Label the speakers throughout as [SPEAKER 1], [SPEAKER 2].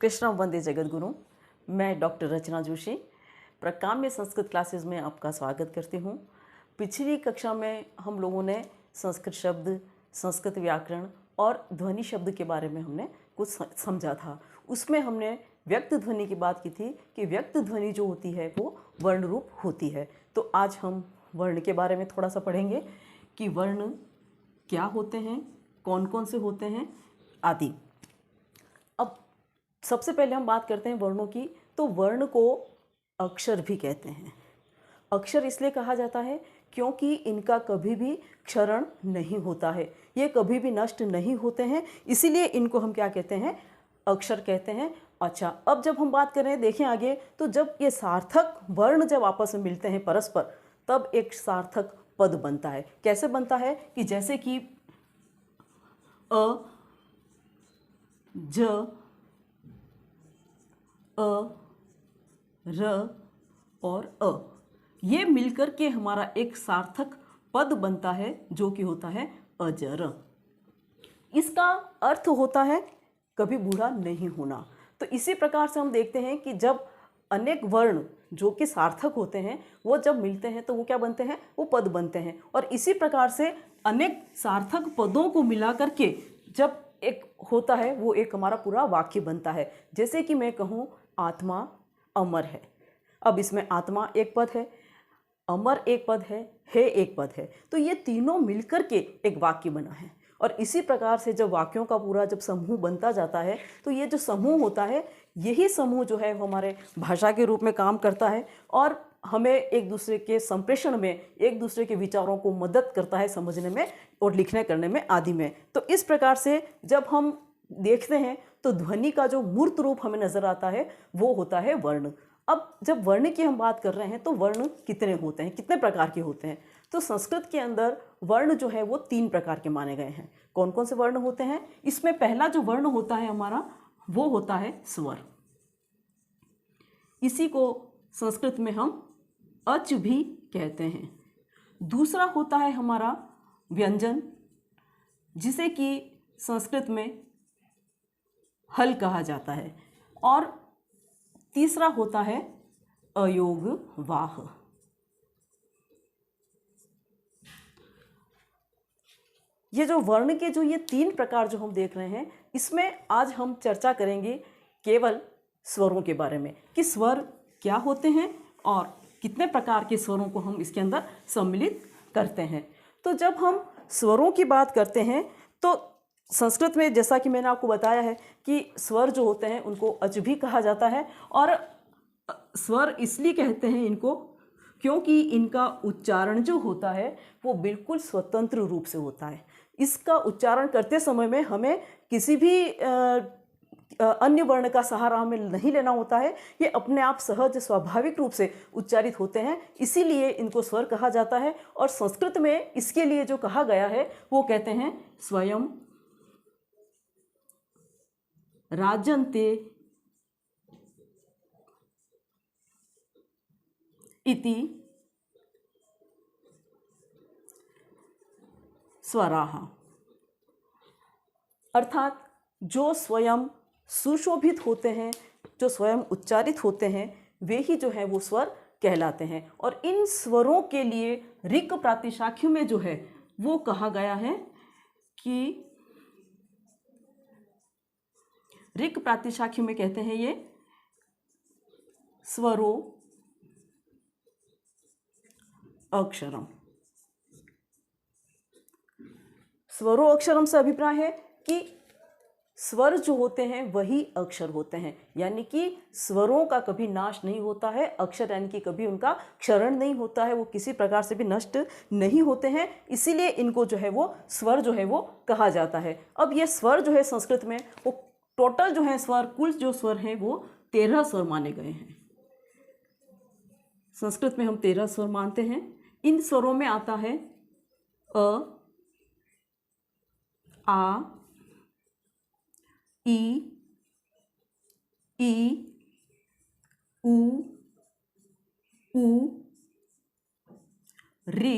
[SPEAKER 1] कृष्णा वंदे जगद्गुरु। मैं डॉक्टर रचना जोशी प्रकाम्य संस्कृत क्लासेस में आपका स्वागत करती हूँ। पिछली कक्षा में हम लोगों ने संस्कृत शब्द, संस्कृत व्याकरण और ध्वनि शब्द के बारे में हमने कुछ समझा था। उसमें हमने व्यक्त ध्वनि की बात की थी कि व्यक्त ध्वनि जो होती है वो वर्ण रूप होती है। तो आज हम वर्ण के बारे में थोड़ा सा पढ़ेंगे कि वर्ण क्या होते हैं, कौन कौन से होते हैं आदि। अब सबसे पहले हम बात करते हैं वर्णों की। तो वर्ण को अक्षर भी कहते हैं। अक्षर इसलिए कहा जाता है क्योंकि इनका कभी भी क्षरण नहीं होता है, ये कभी भी नष्ट नहीं होते हैं, इसीलिए इनको हम क्या कहते हैं, अक्षर कहते हैं। अच्छा, अब जब हम बात करें, देखें आगे, तो जब ये सार्थक वर्ण जब आपस में मिलते हैं परस्पर, तब एक सार्थक पद बनता है। कैसे बनता है कि जैसे कि अ, ज, अ, र और अ, ये मिलकर के हमारा एक सार्थक पद बनता है जो कि होता है अजर। इसका अर्थ होता है कभी बूढ़ा नहीं होना। तो इसी प्रकार से हम देखते हैं कि जब अनेक वर्ण जो कि सार्थक होते हैं वो जब मिलते हैं तो वो क्या बनते हैं, वो पद बनते हैं। और इसी प्रकार से अनेक सार्थक पदों को मिला करके जब एक होता है वो एक हमारा पूरा वाक्य बनता है। जैसे कि मैं कहूँ आत्मा अमर है। अब इसमें आत्मा एक पद है, अमर एक पद है एक पद है, तो ये तीनों मिलकर के एक वाक्य बना है। और इसी प्रकार से जब वाक्यों का पूरा जब समूह बनता जाता है तो ये जो समूह होता है, यही समूह जो है वो हमारे भाषा के रूप में काम करता है और हमें एक दूसरे के संप्रेषण में, एक दूसरे के विचारों को मदद करता है समझने में और लिखने करने में आदि में। तो इस प्रकार से जब हम देखते हैं तो ध्वनि का जो मूर्त रूप हमें नजर आता है वो होता है वर्ण। अब जब वर्ण की हम बात कर रहे हैं तो वर्ण कितने होते हैं, कितने प्रकार के होते हैं, तो संस्कृत के अंदर वर्ण जो है वो 3 प्रकार के माने गए हैं। कौन कौन से वर्ण होते हैं? इसमें पहला जो वर्ण होता है हमारा वो होता है स्वर। इसी को संस्कृत में हम अच भी कहते हैं। दूसरा होता है हमारा व्यंजन, जिसे कि संस्कृत में हल कहा जाता है। और तीसरा होता है अयोग वाह। ये जो वर्ण के जो ये 3 प्रकार जो हम देख रहे हैं, इसमें आज हम चर्चा करेंगे केवल स्वरों के बारे में कि स्वर क्या होते हैं और कितने प्रकार के स्वरों को हम इसके अंदर सम्मिलित करते हैं। तो जब हम स्वरों की बात करते हैं तो संस्कृत में जैसा कि मैंने आपको बताया है कि स्वर जो होते हैं उनको अच भी कहा जाता है। और स्वर इसलिए कहते हैं इनको क्योंकि इनका उच्चारण जो होता है वो बिल्कुल स्वतंत्र रूप से होता है। इसका उच्चारण करते समय में हमें किसी भी अन्य वर्ण का सहारा हमें नहीं लेना होता है, ये अपने आप सहज स्वाभाविक रूप से उच्चारित होते हैं, इसीलिए इनको स्वर कहा जाता है। और संस्कृत में इसके लिए जो कहा गया है वो कहते हैं स्वयं राजन्ते इति स्वराः। अर्थात जो स्वयं सुशोभित होते हैं, जो स्वयं उच्चारित होते हैं, वे ही जो है वो स्वर कहलाते हैं। और इन स्वरों के लिए ऋक् प्रातिशाख्य में जो है वो कहा गया है कि ऋक् प्रातिशाख्य में कहते हैं ये स्वरो अक्षरम। स्वरो अक्षरम से अभिप्राय है कि स्वर जो होते हैं वही अक्षर होते हैं, यानी कि स्वरों का कभी नाश नहीं होता है। अक्षर यानी कि कभी उनका क्षरण नहीं होता है, वो किसी प्रकार से भी नष्ट नहीं होते हैं, इसीलिए इनको जो है वो स्वर जो है वो कहा जाता है। अब ये स्वर जो है संस्कृत में वो टोटल जो है स्वर, कुल जो स्वर हैं वो 13 स्वर माने गए हैं। संस्कृत में हम 13 स्वर मानते हैं। इन स्वरों में आता है अ, आ, ई, उ, री,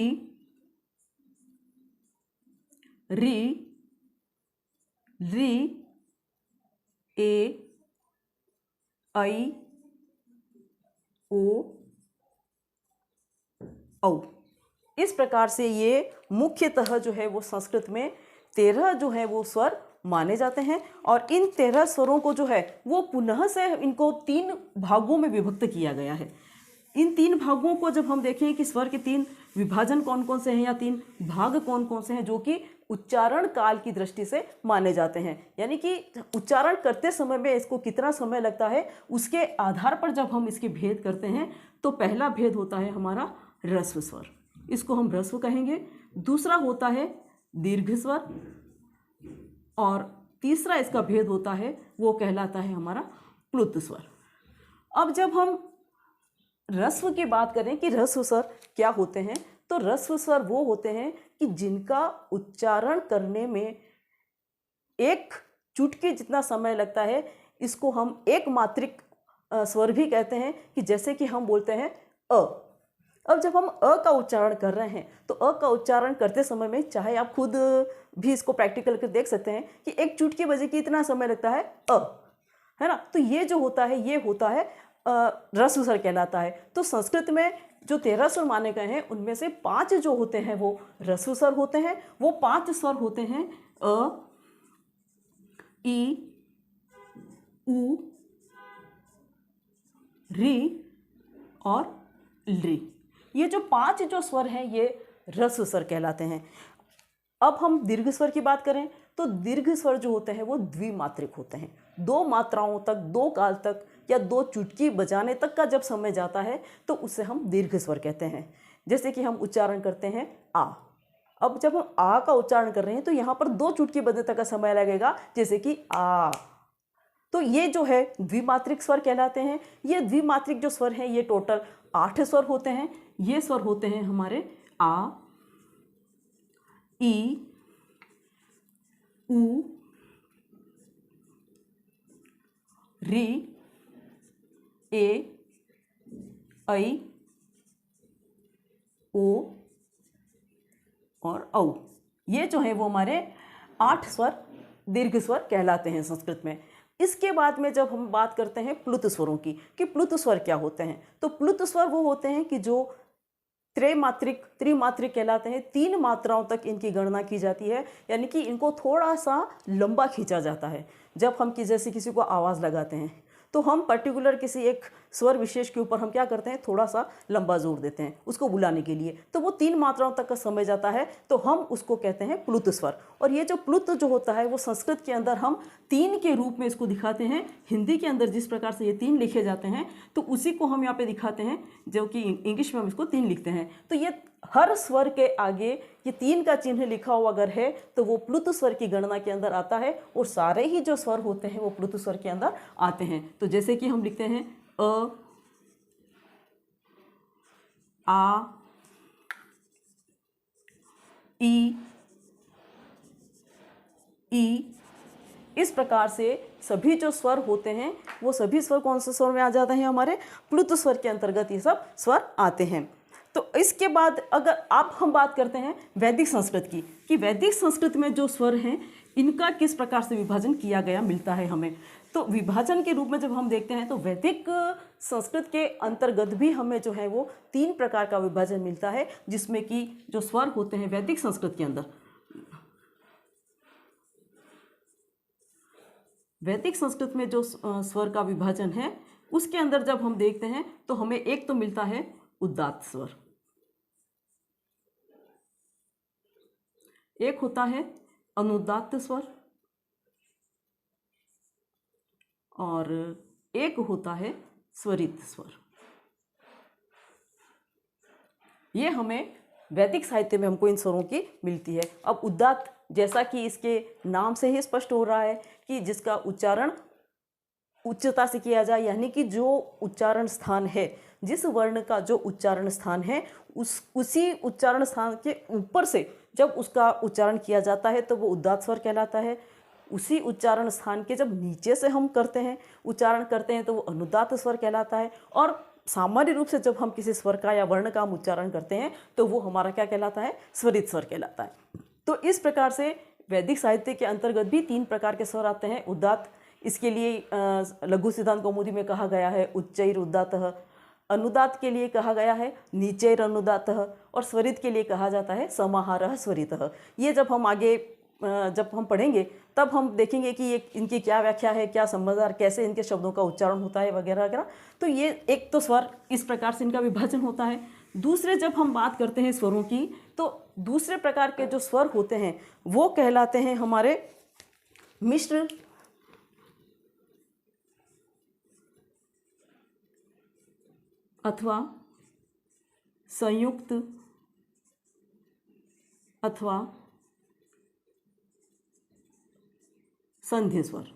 [SPEAKER 1] री, ए, ऐ ओ औ। इस प्रकार से ये मुख्यतः जो है वो संस्कृत में 13 जो है वो स्वर माने जाते हैं और इन 13 स्वरों को जो है वो पुनः से इनको 3 भागों में विभक्त किया गया है। इन 3 भागों को जब हम देखें कि स्वर के 3 विभाजन कौन कौन से हैं या 3 भाग कौन कौन से हैं जो कि उच्चारण काल की दृष्टि से माने जाते हैं, यानी कि उच्चारण करते समय में इसको कितना समय लगता है उसके आधार पर जब हम इसके भेद करते हैं तो पहला भेद होता है हमारा ह्रस्व स्वर, इसको हम ह्रस्व कहेंगे। दूसरा होता है दीर्घ स्वर और तीसरा इसका भेद होता है वो कहलाता है हमारा प्लुत स्वर। अब जब हम ह्रस्व की बात करें कि ह्रस्व स्वर क्या होते हैं, तो ह्रस्व स्वर वो होते हैं कि जिनका उच्चारण करने में एक चुटकी जितना समय लगता है, इसको हम एक मात्रिक स्वर भी कहते हैं। कि जैसे कि हम बोलते हैं अ। अब जब हम अ का उच्चारण कर रहे हैं तो अ का उच्चारण करते समय में, चाहे आप खुद भी इसको प्रैक्टिकल करके देख सकते हैं कि एक चुटकी बजे की इतना समय लगता है अ, है ना। तो ये जो होता है ये होता है ह्रस्व स्वर कहलाता है। तो संस्कृत में जो 13 स्वर माने गए हैं उनमें से 5 जो होते हैं वो ह्रस्व स्वर होते हैं। वो 5 स्वर होते हैं अ, ई, उ, री और ली। ये जो 5 जो स्वर हैं ये ह्रस्व स्वर कहलाते हैं। अब हम दीर्घ स्वर की बात करें तो दीर्घ स्वर जो होते हैं वो द्विमात्रिक होते हैं। 2 मात्राओं तक, 2 काल तक या 2 चुटकी बजाने तक का जब समय जाता है तो उसे हम दीर्घ स्वर कहते हैं। जैसे कि हम उच्चारण करते हैं आ। अब जब हम आ का उच्चारण कर रहे हैं तो यहाँ पर 2 चुटकी बजने तक का समय लगेगा, जैसे कि आ। तो ये जो है द्विमात्रिक स्वर कहलाते हैं। ये द्विमात्रिक जो स्वर हैं ये टोटल 8 स्वर होते हैं। ये स्वर होते हैं हमारे आ, ई, उ, री, ए, ऐ, ओ और औ। ये जो है वो हमारे 8 स्वर दीर्घ स्वर कहलाते हैं संस्कृत में। इसके बाद में जब हम बात करते हैं प्लुत स्वरों की कि प्लुत स्वर क्या होते हैं, तो प्लुत स्वर वो होते हैं कि जो त्रिमात्रिक कहलाते हैं। 3 मात्राओं तक इनकी गणना की जाती है, यानी कि इनको थोड़ा सा लंबा खींचा जाता है। जब हम जैसे किसी को आवाज़ लगाते हैं तो हम पर्टिकुलर किसी एक स्वर विशेष के ऊपर हम क्या करते हैं, थोड़ा सा लंबा जोर देते हैं उसको बुलाने के लिए। तो वो 3 मात्राओं तक का समय जाता है तो हम उसको कहते हैं प्लुत स्वर। और ये जो प्लुत जो होता है वो संस्कृत के अंदर हम 3 के रूप में इसको दिखाते हैं। हिंदी के अंदर जिस प्रकार से ये 3 लिखे जाते हैं तो उसी को हम यहाँ पे दिखाते हैं, जो कि इंग्लिश में हम इसको 3 लिखते हैं। तो ये हर स्वर के आगे ये 3 का चिन्ह लिखा हुआ अगर है तो वो प्लुत स्वर की गणना के अंदर आता है और सारे ही जो स्वर होते हैं वो प्लुत स्वर के अंदर आते हैं। तो जैसे कि हम लिखते हैं अ, आ, ई, इस प्रकार से सभी जो स्वर होते हैं वो सभी स्वर कौन से स्वर में आ जाते हैं, हमारे प्लुत स्वर के अंतर्गत ये सब स्वर आते हैं। तो इसके बाद अगर हम बात करते हैं वैदिक संस्कृत की, कि वैदिक संस्कृत में जो स्वर हैं इनका किस प्रकार से विभाजन किया गया मिलता है हमें। तो विभाजन के रूप में जब हम देखते हैं तो वैदिक संस्कृत के अंतर्गत भी हमें जो है वो 3 प्रकार का विभाजन मिलता है, जिसमें कि जो स्वर होते हैं वैदिक संस्कृत के अंदर, वैदिक संस्कृत में जो स्वर का विभाजन है उसके अंदर जब हम देखते हैं तो हमें एक तो मिलता है उदात्त स्वर, एक होता है अनुदात्त स्वर और एक होता है स्वरित स्वर। ये हमें वैदिक साहित्य में हमको इन स्वरों की मिलती है। अब उदात्त, जैसा कि इसके नाम से ही स्पष्ट हो रहा है कि जिसका उच्चारण उच्चता से किया जाए, यानी कि जो उच्चारण स्थान है, जिस वर्ण का जो उच्चारण स्थान है उसी उच्चारण स्थान के ऊपर से जब उसका उच्चारण किया जाता है तो वो उदात्त स्वर कहलाता है। उसी उच्चारण स्थान के जब नीचे से हम करते हैं, उच्चारण करते हैं, तो वो अनुदात्त स्वर कहलाता है। और सामान्य रूप से जब हम किसी स्वर का या वर्ण का हम उच्चारण करते हैं तो वो हमारा क्या कहलाता है, स्वरित स्वर कहलाता है। तो इस प्रकार से वैदिक साहित्य के अंतर्गत भी 3 प्रकार के स्वर आते हैं, उदात्त, इसके लिए लघु सिद्धांत कौमुदी में कहा गया है उच्चैर उदात्तः, अनुदात के लिए कहा गया है नीचैर अनुदात्तः, और स्वरित के लिए कहा जाता है समाहारः स्वरितः। ये जब हम आगे जब हम पढ़ेंगे तब हम देखेंगे कि ये इनकी क्या व्याख्या है, क्या संबंध और कैसे इनके शब्दों का उच्चारण होता है वगैरह वगैरह। तो ये एक तो स्वर इस प्रकार से इनका विभाजन होता है। दूसरे जब हम बात करते हैं स्वरों की, तो दूसरे प्रकार के जो स्वर होते हैं वो कहलाते हैं हमारे मिश्र अथवा संयुक्त अथवा संधि स्वर।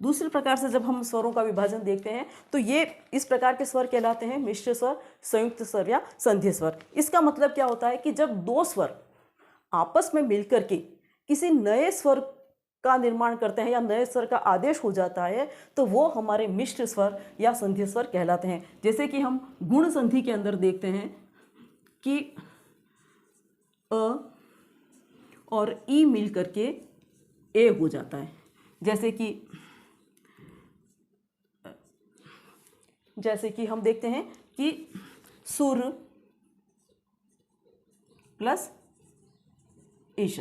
[SPEAKER 1] दूसरे प्रकार से जब हम स्वरों का विभाजन देखते हैं तो ये इस प्रकार के स्वर कहलाते हैं मिश्र स्वर, संयुक्त स्वर या संधि स्वर। इसका मतलब क्या होता है कि जब दो स्वर आपस में मिलकर के किसी नए स्वर का निर्माण करते हैं या नए स्वर का आदेश हो जाता है तो वो हमारे मिश्र स्वर या संधि स्वर कहलाते हैं। जैसे कि हम गुण संधि के अंदर देखते हैं कि अ और ई मिल करके ए हो जाता है। जैसे कि हम देखते हैं कि सुर प्लस ईश।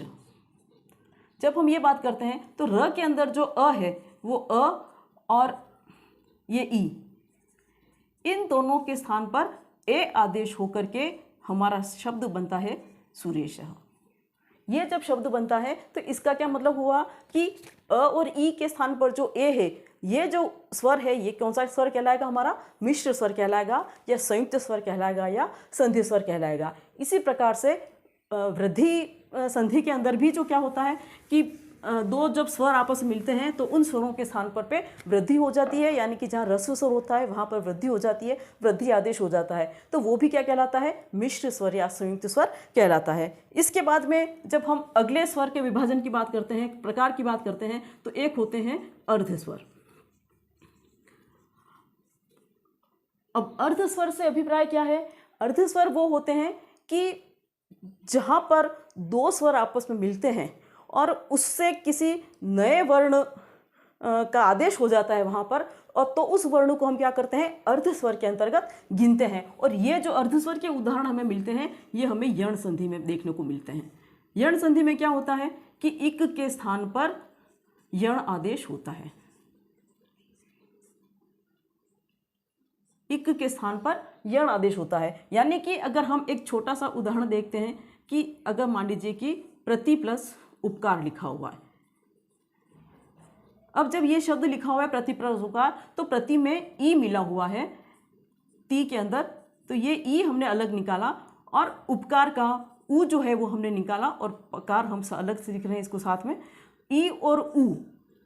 [SPEAKER 1] जब हम ये बात करते हैं तो र के अंदर जो अ है वो अ और ये ई, इन दोनों के स्थान पर ए आदेश होकर के हमारा शब्द बनता है सुरेशः। ये जब शब्द बनता है तो इसका क्या मतलब हुआ कि अ और ई के स्थान पर जो ए है, ये जो स्वर है ये कौन सा स्वर कहलाएगा, हमारा मिश्र स्वर कहलाएगा या संयुक्त स्वर कहलाएगा या संधि स्वर कहलाएगा। इसी प्रकार से वृद्धि संधि के अंदर भी जो क्या होता है कि दो जब स्वर आपस में मिलते हैं तो उन स्वरों के स्थान पर पे वृद्धि हो जाती है, यानी कि जहाँ ह्रस्व स्वर होता है वहाँ पर वृद्धि हो जाती है, वृद्धि आदेश हो जाता है, तो वो भी क्या कहलाता है, मिश्र स्वर या संयुक्त स्वर कहलाता है। इसके बाद में जब हम अगले स्वर के विभाजन की बात करते हैं, प्रकार की बात करते हैं, तो एक होते हैं अर्ध स्वर। अब अर्ध स्वर से अभिप्राय क्या है? अर्ध स्वर वो होते हैं कि जहाँ पर दो स्वर आपस में मिलते हैं और उससे किसी नए वर्ण का आदेश हो जाता है वहाँ पर, और तो उस वर्ण को हम क्या करते हैं, अर्ध स्वर के अंतर्गत गिनते हैं। और ये जो अर्ध स्वर के उदाहरण हमें मिलते हैं ये हमें यण संधि में देखने को मिलते हैं। यण संधि में क्या होता है कि इक के स्थान पर यण आदेश होता है, इक के स्थान पर यण आदेश होता है। यानी कि अगर हम एक छोटा सा उदाहरण देखते हैं कि अगर मान लीजिए कि प्रति प्लस उपकार लिखा हुआ है, अब जब ये शब्द लिखा हुआ है प्रति प्लस उपकार, तो प्रति में ई मिला हुआ है ती के अंदर, तो ये ई हमने अलग निकाला और उपकार का ऊ जो है वो हमने निकाला और पकार हम अलग से लिख रहे हैं इसको साथ में। ई और ऊ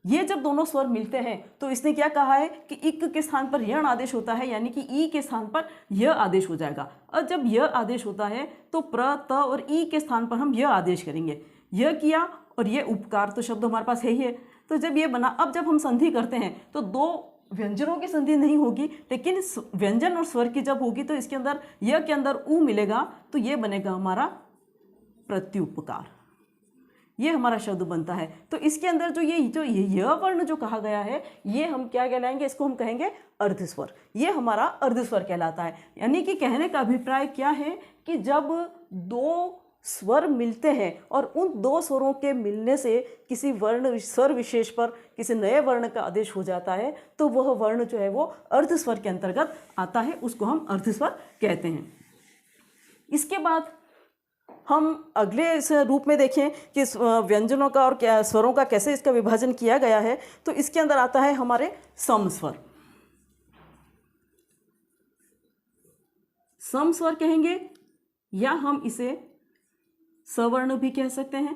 [SPEAKER 1] ये जब दोनों स्वर मिलते हैं तो इसने क्या कहा है कि इक के स्थान पर यण आदेश होता है, यानी कि ई के स्थान पर य आदेश हो जाएगा। और जब य आदेश होता है तो प्र त और ई के स्थान पर हम य आदेश करेंगे। य किया और ये उपकार तो शब्द हमारे पास है ही है, तो जब ये बना, अब जब हम संधि करते हैं तो दो व्यंजनों की संधि नहीं होगी, लेकिन व्यंजन और स्वर की जब होगी तो इसके अंदर य के अंदर ऊ मिलेगा, तो ये बनेगा हमारा प्रत्युपकार, ये हमारा शब्द बनता है। तो इसके अंदर जो ये वर्ण जो कहा गया है ये हम क्या कहलाएंगे, इसको हम कहेंगे अर्धस्वर। ये हमारा अर्धस्वर कहलाता है। यानी कि कहने का अभिप्राय क्या है कि जब दो स्वर मिलते हैं और उन दो स्वरों के मिलने से किसी वर्ण स्वर विशेष पर किसी नए वर्ण का आदेश हो जाता है तो वह वर्ण जो है वो अर्धस्वर के अंतर्गत आता है, उसको हम अर्धस्वर कहते हैं। इसके बाद हम अगले इस रूप में देखें कि व्यंजनों का और क्या स्वरों का कैसे इसका विभाजन किया गया है, तो इसके अंदर आता है हमारे सम स्वर। सम स्वर कहेंगे या हम इसे सवर्ण भी कह सकते हैं।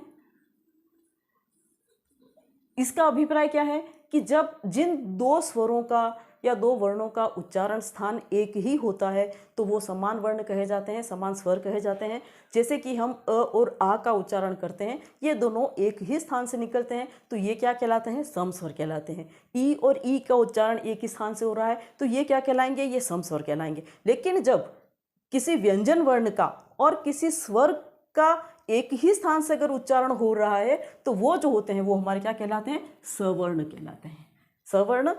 [SPEAKER 1] इसका अभिप्राय क्या है कि जब जिन दो स्वरों का या दो वर्णों का उच्चारण स्थान एक ही होता है तो वो समान वर्ण कहे जाते हैं, समान स्वर कहे जाते हैं। जैसे कि हम अ और आ का उच्चारण करते हैं, ये दोनों एक ही स्थान से निकलते हैं, तो ये क्या कहलाते हैं, सम स्वर कहलाते हैं। ई और ई का उच्चारण एक ही स्थान से हो रहा है तो ये क्या कहलाएंगे, ये सम स्वर कहलाएंगे। लेकिन जब किसी व्यंजन वर्ण का और किसी स्वर का एक ही स्थान से अगर उच्चारण हो रहा है तो वो जो होते हैं वो हमारे क्या कहलाते हैं, सवर्ण कहलाते हैं। सवर्ण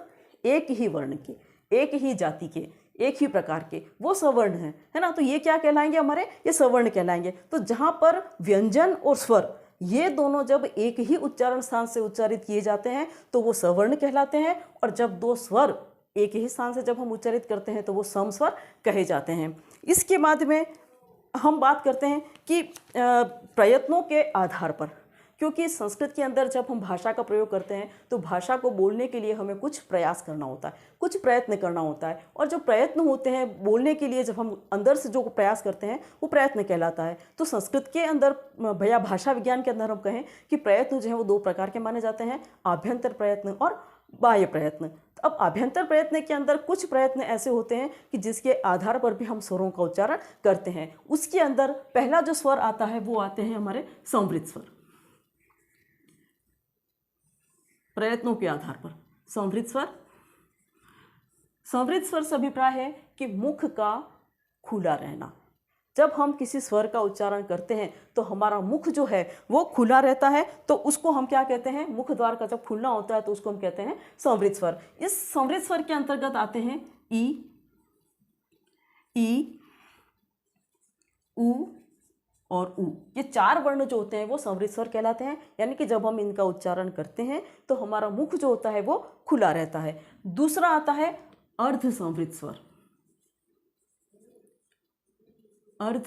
[SPEAKER 1] एक ही वर्ण के, एक ही जाति के, एक ही प्रकार के, वो सवर्ण हैं, है ना। तो ये क्या कहलाएंगे हमारे, ये सवर्ण कहलाएंगे। तो जहाँ पर व्यंजन और स्वर ये दोनों जब एक ही उच्चारण स्थान से उच्चारित किए जाते हैं तो वो सवर्ण कहलाते हैं, और जब दो स्वर एक ही स्थान से जब हम उच्चारित करते हैं तो वो समस्वर कहे जाते हैं। इसके बाद में हम बात करते हैं कि प्रयत्नों के आधार पर, क्योंकि संस्कृत के अंदर जब हम भाषा का प्रयोग करते हैं तो भाषा को बोलने के लिए हमें कुछ प्रयास करना होता है, कुछ प्रयत्न करना होता है, और जो प्रयत्न होते हैं बोलने के लिए जब हम अंदर से जो प्रयास करते हैं वो प्रयत्न कहलाता है। तो संस्कृत के अंदर भैया भाषा विज्ञान के अंदर हम कहें कि प्रयत्न जो है वो दो प्रकार के माने जाते हैं, आभ्यंतर प्रयत्न और बाह्य प्रयत्न। तो अब आभ्यंतर प्रयत्न के अंदर कुछ प्रयत्न ऐसे होते हैं कि जिसके आधार पर भी हम स्वरों का उच्चारण करते हैं। उसके अंदर पहला जो स्वर आता है वो आते हैं हमारे संवृत स्वर। प्रयत्नों के आधार पर संवृत स्वर, संवृत स्वर से अभिप्राय है कि मुख का खुला रहना। जब हम किसी स्वर का उच्चारण करते हैं तो हमारा मुख जो है वो खुला रहता है, तो उसको हम क्या कहते हैं, मुख द्वार का जब खुलना होता है तो उसको हम कहते हैं संवृत स्वर। इस संवृत स्वर के अंतर्गत आते हैं ई, उ और उ। ये चार वर्ण जो होते हैं वो संवृत स्वर कहलाते हैं, यानी कि जब हम इनका उच्चारण करते हैं तो हमारा मुख जो होता है वो खुला रहता है। दूसरा आता है अर्ध संवृत स्वर। अर्ध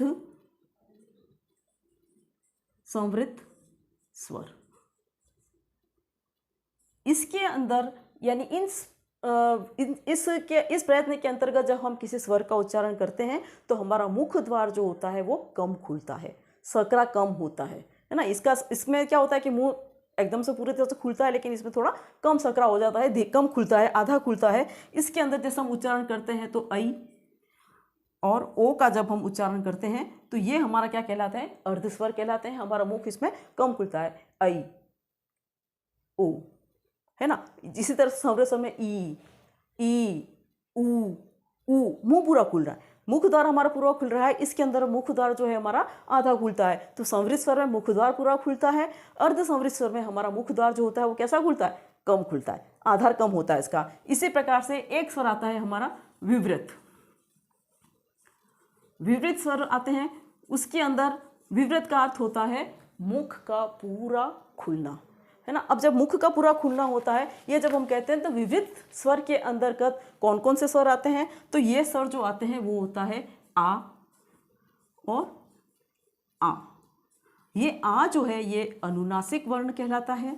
[SPEAKER 1] संवृत स्वर, इसके अंदर यानी इस प्रयत्न के अंतर्गत जब हम किसी स्वर का उच्चारण करते हैं तो हमारा मुख द्वार जो होता है वो कम खुलता है, सकरा कम होता है ना। इसमें क्या होता है कि मुंह एकदम से पूरी तरह से खुलता है, लेकिन इसमें थोड़ा कम सकरा हो जाता है, कम खुलता है, आधा खुलता है। इसके अंदर जैसे हम उच्चारण करते हैं तो ऐ और ओ का जब हम उच्चारण करते हैं तो ये हमारा क्या कहलाता है, अर्ध स्वर कहलाते हैं। हमारा मुख इसमें कम खुलता है, ऐ ओ, है ना। इसी तरह संवृत स्वर में ई उ मुंह पूरा खुल रहा है, मुख द्वार हमारा पूरा खुल रहा है। इसके अंदर मुख द्वार जो है हमारा आधा खुलता है। तो संवृत स्वर में मुख द्वार पूरा खुलता है, अर्ध संवृत स्वर में हमारा मुख द्वार जो होता है वो कैसा खुलता है, कम खुलता है, आधार कम होता है इसका। इसी प्रकार से एक स्वर आता है हमारा विवृत। विवृत स्वर आते हैं, उसके अंदर विवृत का अर्थ होता है मुख का पूरा खुलना, है ना। अब जब मुख का पूरा खुलना होता है, ये जब हम कहते हैं तो विवृत स्वर के अंतर्गत कौन कौन से स्वर आते हैं, तो ये स्वर जो आते हैं वो होता है आ और आ। ये आ जो है ये अनुनासिक वर्ण कहलाता है,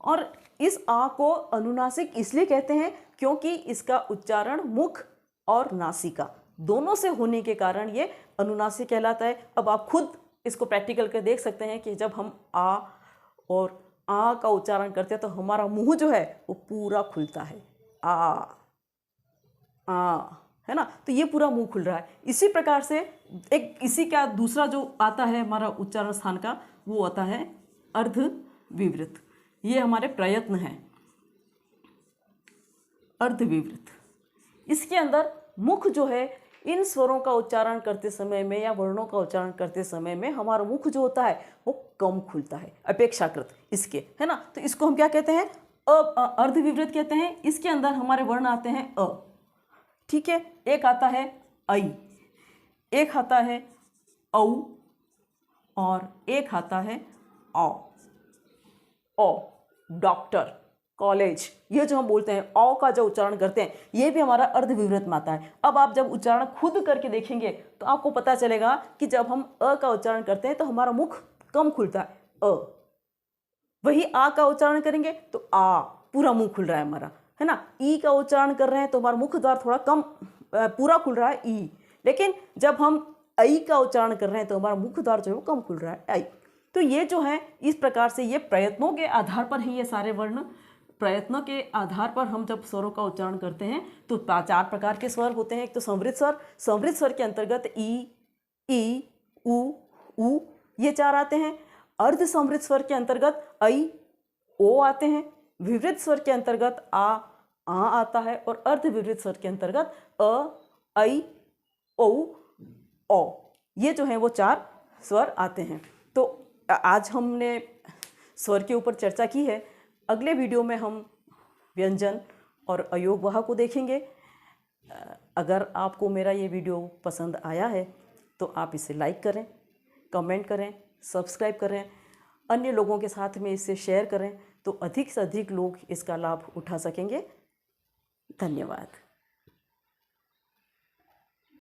[SPEAKER 1] और इस आ को अनुनासिक इसलिए कहते हैं क्योंकि इसका उच्चारण मुख और नासिका दोनों से होने के कारण ये अनुनासिक कहलाता है। अब आप खुद इसको प्रैक्टिकल कर देख सकते हैं कि जब हम आ और आ का उच्चारण करते हैं तो हमारा मुंह जो है वो पूरा खुलता है, आ, है ना। तो ये पूरा मुंह खुल रहा है। इसी प्रकार से एक इसी का दूसरा जो आता है हमारा उच्चारण स्थान का, वो आता है अर्ध विवृत। ये हमारे प्रयत्न हैं, अर्ध विवृत। इसके अंदर मुख जो है इन स्वरों का उच्चारण करते समय में या वर्णों का उच्चारण करते समय में हमारा मुख जो होता है वो कम खुलता है अपेक्षाकृत इसके, है ना। तो इसको हम क्या कहते हैं, अर्ध विवृत कहते हैं। इसके अंदर हमारे वर्ण आते हैं अ, ठीक है। एक आता है ऐ, एक आता है औ और एक आता है औ। ओ डॉक्टर, कॉलेज, ये जो हम बोलते हैं औ का जो उच्चारण करते हैं ये भी हमारा अर्ध विवृत में आता है। अब आप जब उच्चारण खुद करके देखेंगे तो आपको पता चलेगा कि जब हम अ का उच्चारण करते हैं तो हमारा मुख कम खुलता है, अ। वही आ का उच्चारण करेंगे तो आ पूरा मुंह खुल रहा है हमारा, है ना। ई का उच्चारण कर रहे हैं तो हमारा मुख द्वार थोड़ा कम पूरा खुल रहा है, ई। लेकिन जब हम ऐ का उच्चारण कर रहे हैं तो हमारा मुख द्वार जो है वो कम खुल रहा है, ऐ। तो ये जो है इस प्रकार से ये प्रयत्नों के आधार पर ही ये सारे वर्ण, प्रयत्नों के आधार पर हम जब स्वरों का उच्चारण करते हैं तो चार प्रकार के स्वर होते हैं। एक तो संवृत स्वर, संवृत स्वर के अंतर्गत ई उ ये चार आते हैं। अर्ध संवृत स्वर के अंतर्गत ऐ ओ आते हैं। विवृत स्वर के अंतर्गत आ आता है, और अर्ध विवृत स्वर के अंतर्गत अ ऐ औ, औ, ये जो हैं वो 4 स्वर आते हैं। तो आज हमने स्वर के ऊपर चर्चा की है। अगले वीडियो में हम व्यंजन और अयोग वहा को देखेंगे। अगर आपको मेरा ये वीडियो पसंद आया है तो आप इसे लाइक करें, कमेंट करें, सब्सक्राइब करें, अन्य लोगों के साथ में इसे शेयर करें तो अधिक से अधिक लोग इसका लाभ उठा सकेंगे। धन्यवाद।